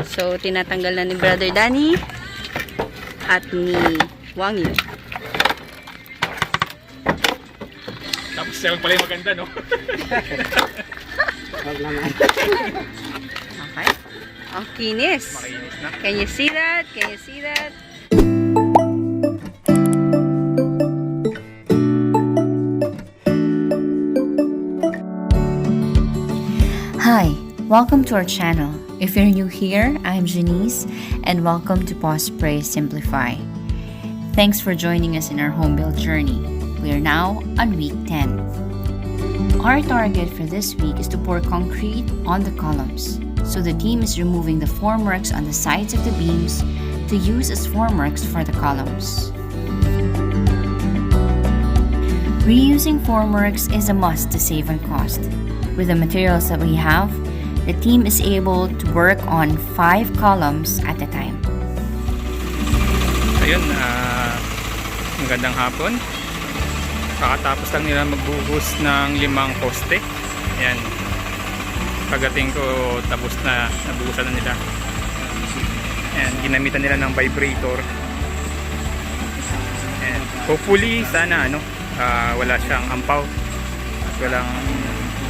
So, tinatanggal na ni Brother Danny at ni Wang Yu. Tapos siya pala yung maganda, no? Wag naman. Okay. Ang kinis. Makinis na. Can you see that? Can you see that? Hi, welcome to our channel. If you're new here, I'm Janice, and welcome to Pause, Pray, Simplify. Thanks for joining us in our home build journey. We are now on week 10. Our target for this week is to pour concrete on the columns. So the team is removing the formworks on the sides of the beams to use as formworks for the columns. Reusing formworks is a must to save on cost. With the materials that we have, the team is able to work on 5 columns at a time. Ayun, magandang hapon. Kakatapos lang nila magbuhos ng 5 poste. Ayan. Pagdating ko, tapos na, nabuhusan na nila. Ayan, ginamitan nila ng vibrator. And hopefully, sana wala siyang ampaw at walang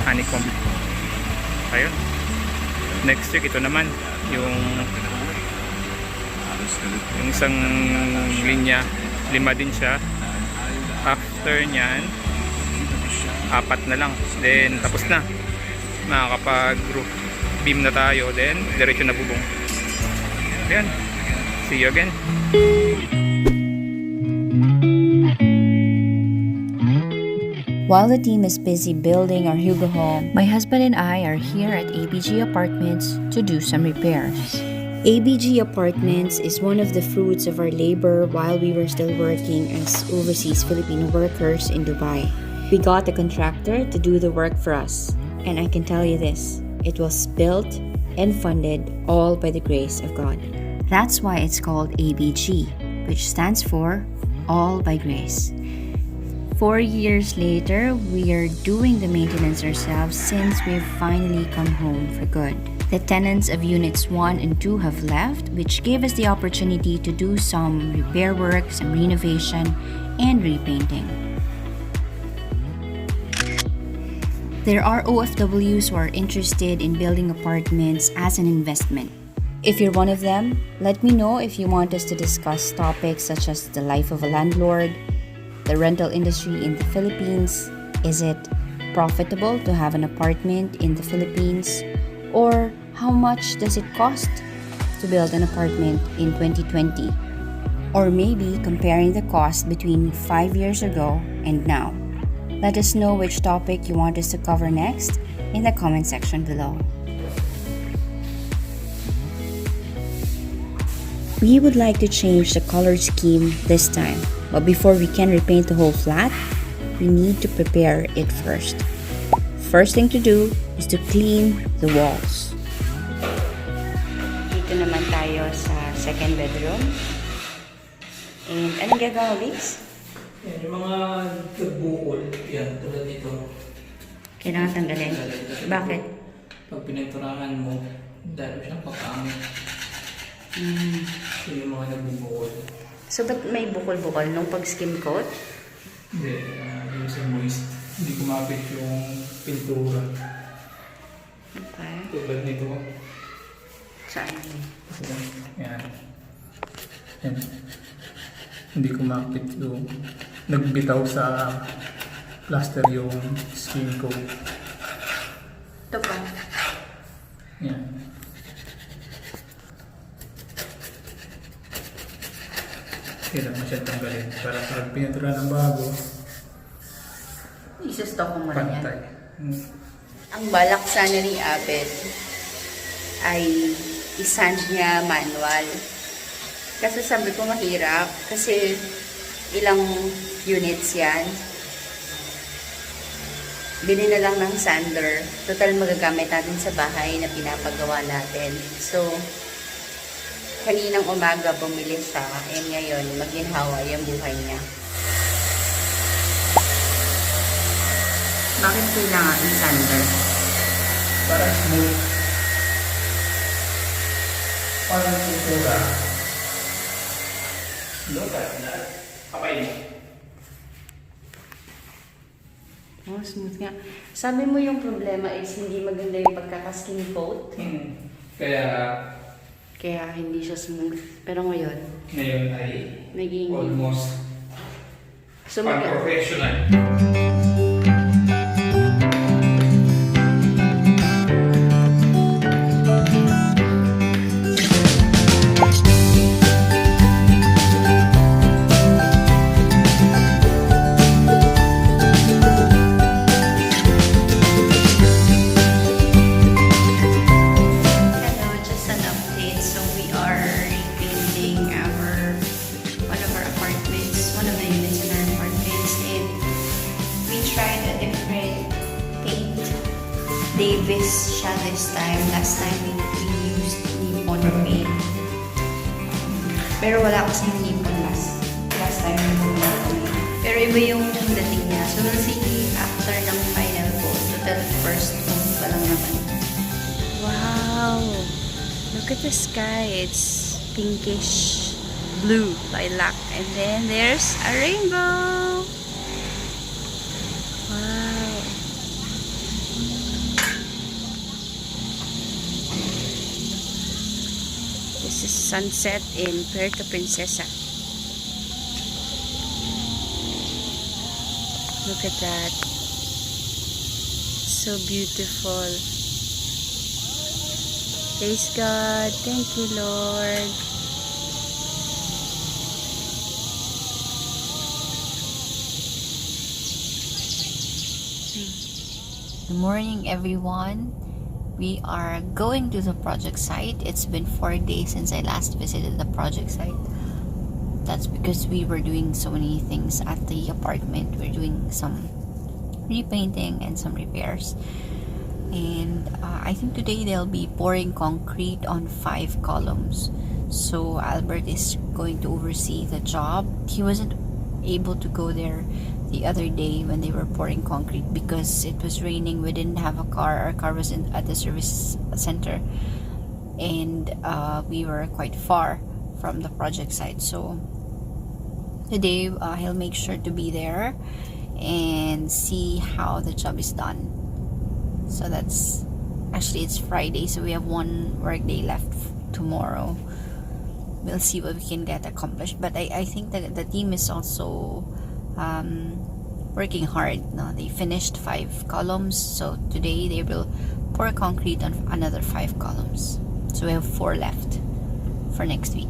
honeycomb. Ayun. Next week, ito naman yung isang linya, 5 din siya. After nyan, 4 na lang, then tapos na, makakapag roof beam na tayo, then diretso na bubong. Ayan, see you again. While the team is busy building our Hugo home, my husband and I are here at ABG Apartments to do some repairs. ABG Apartments is one of the fruits of our labor while we were still working as overseas Filipino workers in Dubai. We got a contractor to do the work for us, and I can tell you this, it was built and funded all by the grace of God. That's why it's called ABG, which stands for All by Grace. 4 years later, we are doing the maintenance ourselves since we've finally come home for good. The tenants of Units 1 and 2 have left, which gave us the opportunity to do some repair work, some renovation, and repainting. There are OFWs who are interested in building apartments as an investment. If you're one of them, let me know if you want us to discuss topics such as the life of a landlord, the rental industry in the Philippines. Is it profitable to have an apartment in the Philippines? Or how much does it cost to build an apartment in 2020? Or maybe comparing the cost between 5 years ago and now. Let us know which topic you want us to cover next in the comment section below. We would like to change the color scheme this time, but before we can repaint the whole flat, we need to prepare it first. First thing to do is to clean the walls. Dito naman tayo sa second bedroom. And anong gagawin, Vix? Yan, yung mga nagbukol, yan, tulad dito. Kailangan tanggalin. Bakit? Pag pininturahan mo, dahil siyang pagkaangit. So yung mga nagbukol. So, ba't may bukol-bukol nung pag-skim coat? Hindi, yung sa moist. Hindi kumapit yung pintura. Okay. Tulad nito. Saan? Yan. Yan. Hindi kumapit yung nagbitaw sa plaster yung skin coat. Ito pa. Yan. Kailangan siya tanggalin para pag pintura ng bago, Isa-stock ko muna yan. pantay. Ang balak sana ni Abed ay isand niya manual. Kasi sabi ko mahirap kasi ilang units yan. Bili na lang ng sander. Total magagamit natin sa bahay na pinapagawa natin. So, kaninang umaga bumili siya, and ngayon maginhawa yung buhay niya. Bakit kailangan ng sander? Para smooth. Parang kultura. Look at that. Kapay. Oh, smooth nga. Sabi mo yung problema is hindi maganda yung pagkakaskin coat. Kaya hindi siya smooth. Pero ngayon ay naging almost so professional. Davis siya this time. Last time we used nippon paint. Pero wala kasing nippon last time. Pero iba yung dating niya. So we'll see after ng final coat. Total first coat pa lang naman. Wow! Look at the sky. It's pinkish blue, lilac. And then there's a rainbow! Wow! This is sunset in Puerto Princesa. Look at that. So beautiful. Praise God. Thank you, Lord. Good morning, everyone. We are going to the project site. It's been 4 days since I last visited the project site. That's because we were doing so many things at the apartment. We're doing some repainting and some repairs. And I think today they'll be pouring concrete on 5 columns. So Albert is going to oversee the job. He wasn't able to go there the other day when they were pouring concrete because it was raining. We didn't have a car. Our car was at the service center, and we were quite far from the project site. So today he'll make sure to be there and see how the job is done. So that's actually, it's Friday, so we have 1 work day left tomorrow. We'll see what we can get accomplished, but I think that the team is also working hard. No, they finished 5 columns, so today they will pour concrete on another 5 columns. So we have 4 left for next week.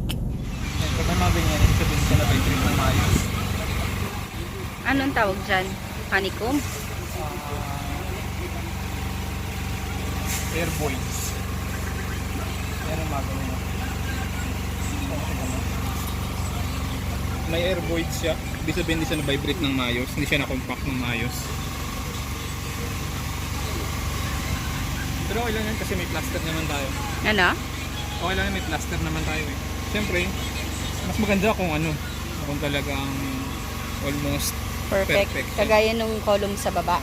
Anong tawag dyan? Honeycomb? Airboys. Yan ang magawa niya. May airboys siya. Ibig sabihin hindi siya na-vibrate ng maayos. Hindi siya na-compact ng maayos. Pero okay lang yan kasi may plaster naman tayo. Ano? Okay lang yan, may plaster naman tayo eh. Siyempre, mas maganda kung ano. Kung talagang almost perfect. Kagaya nung column sa baba.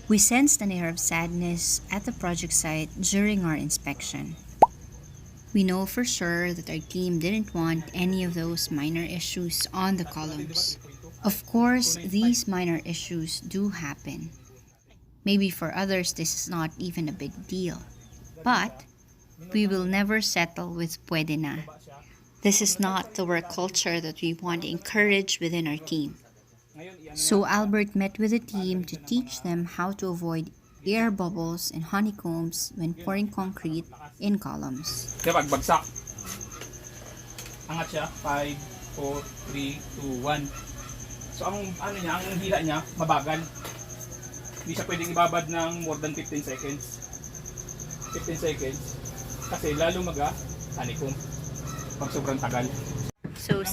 We sensed an air of sadness at the project site during our inspection. We know for sure that our team didn't want any of those minor issues on the columns. Of course, these minor issues do happen. Maybe for others this is not even a big deal. But we will never settle with pwede na. This is not the work culture that we want to encourage within our team. So Albert met with the team to teach them how to avoid air bubbles and honeycombs when pouring concrete in columns. Kaya pagbagsak, angat siya, 5, 4, 3, 2, 1. So ang ano niya, ang hila niya, mabagal. Hindi siya pwedeng ibabad ng more than 15 seconds. 15 seconds. Kasi lalo honeycomb pag sobrang tagal. So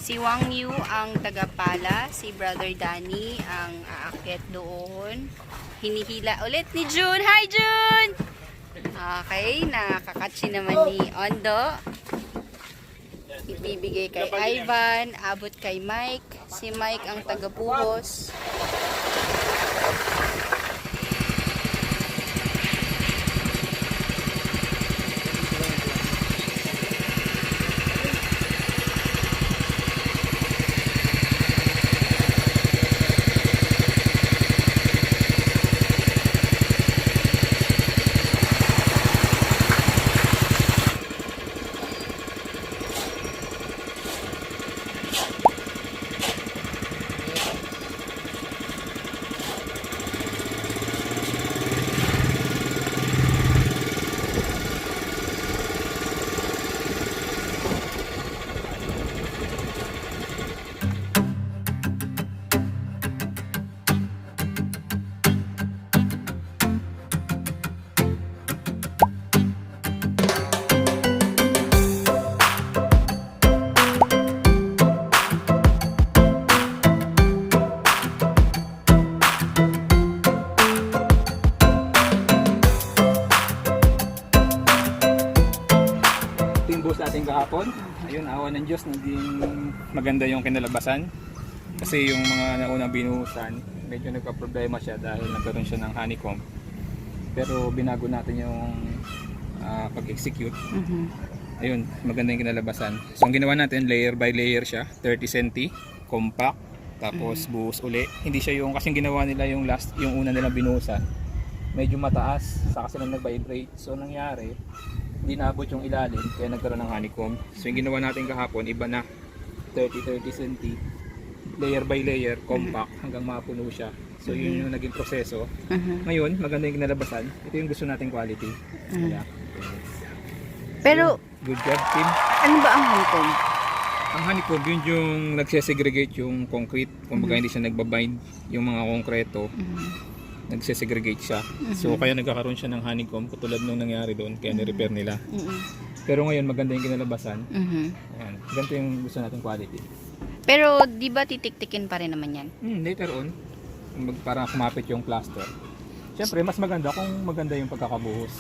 si Wang Yu ang tagapala, si Brother Danny ang aakyat doon. Hinihila ulit ni June. Hi June! Okay, nakakatsi naman ni Ondo. Ibibigay kay Ivan, abot kay Mike. Si Mike ang tagabuhos. yung buhos natin kahapon. Ayun, awa ng Diyos, naging maganda yung kinalabasan. Kasi yung mga naunang binuhusan, medyo nagka-problema siya dahil nagkaroon siya ng honeycomb. Pero binago natin yung pag-execute. Ayun, maganda yung kinalabasan. So ang ginawa natin, layer by layer siya, 30 cm, compact, tapos buhos uli. Hindi siya yung, kasing ginawa nila yung una nilang binuhusan, medyo mataas, saka sila nag-vibrate. So nangyari, hindi naabot yung ilalim, kaya nagkaroon ng honeycomb. So yung ginawa natin kahapon, iba na, 30 cm, layer by layer, compact, hanggang mapuno siya. So yun yung naging proseso. Ngayon, maganda yung kinalabasan. Ito yung gusto nating quality. Kaya, Pero, good job team. ano ba ang honeycomb? Ang honeycomb, yun yung nagsesegregate yung concrete. Kumbaga hindi siya nagbabind yung mga konkreto. Nagsesegregate siya. So kaya nagkakaroon siya ng honeycomb katulad nung nangyari doon. Kaya ni-repair nila. Pero ngayon maganda yung kinalabasan. Ayan. Ganito yung gusto nating quality. Pero, di ba titik-tikin pa rin naman yan? Later on, para kumapit yung plaster. Siyempre, mas maganda kung maganda yung pagkakabuhos.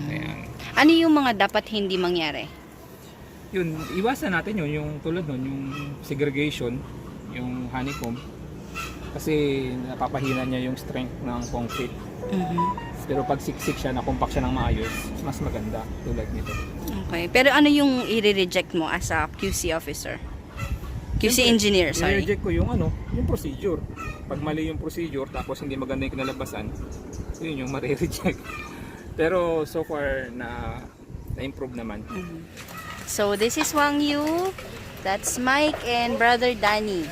Ayan. Ano yung mga dapat hindi mangyari? Yun, iwasan natin yun, yung tulad nun, yung segregation, yung honeycomb. Kasi napapahina niya yung strength ng concrete. Pero pag siksik siya, na-compact siya ng maayos, mas maganda tulad nito. Okay. Pero ano yung i-reject mo as a QC officer? QC engineer, sorry. I-reject ko yung yung procedure. Pag mali yung procedure, tapos hindi maganda yung kinalabasan, yun yung ma-reject. Pero so far na-improve naman. So this is Wang Yu, that's Mike and brother Danny.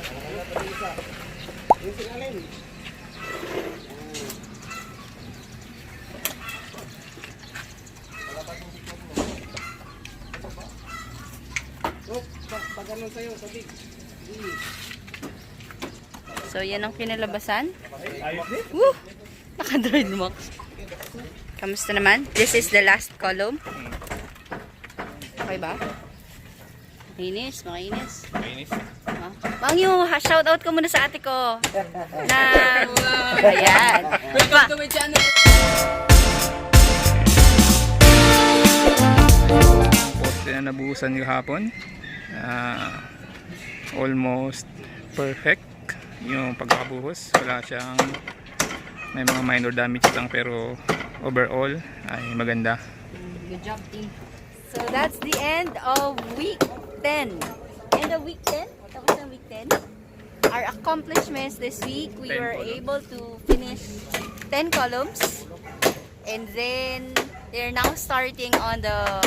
So yan ang kinalabasan. Woo! Naka-dreadlock. Kamusta naman? This is the last column. Okay ba? Makinis, makinis. Mainis. Wang Yu, shoutout ka muna sa ate ko. Ayan. Welcome to my channel. Poste na nabuhusan kahapon. Almost perfect yung pagkakabuhos. Wala siyang, may mga minor damage lang, pero overall ay maganda. Good job, team. So that's the end of week 10. End of week 10? Tapos ng week 10. Our accomplishments this week, we 10 were columns. able to finish 10 columns. And then, they're now starting on the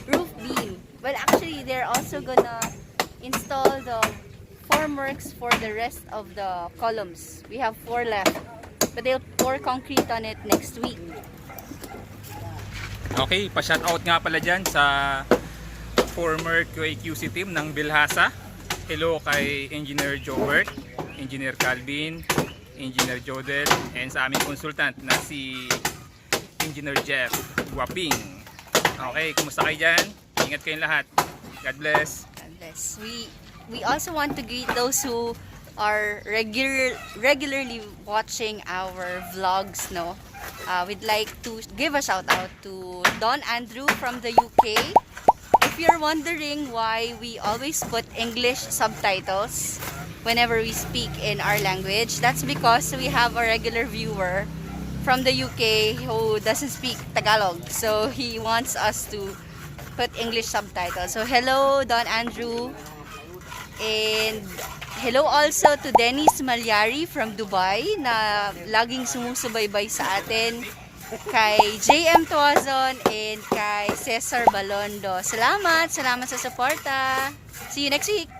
roof beam. Well, actually, they're also gonna install the formworks for the rest of the columns. We have 4 left. But they'll pour concrete on it next week. Okay, pa-shoutout nga pala dyan sa former QA/QC team ng Bilhasa. Hello kay Engineer Jobert, Engineer Calvin, Engineer Jodel, and sa aming consultant na si Engineer Jeff Guaping. Okay, kumusta kayo dyan? Ingat kayong lahat. God bless. God bless. We also want to greet those who are regularly watching our vlogs, no? We'd like to give a shout out to Don Andrew from the UK. If you're wondering why we always put English subtitles whenever we speak in our language, that's because we have a regular viewer from the UK who doesn't speak Tagalog. So he wants us to put English subtitles. So hello Don Andrew, and hello also to Dennis Malyari from Dubai na laging sumusubaybay sa atin, kay JM Tuazon and kay Cesar Balondo. Salamat sa suporta. See you next week.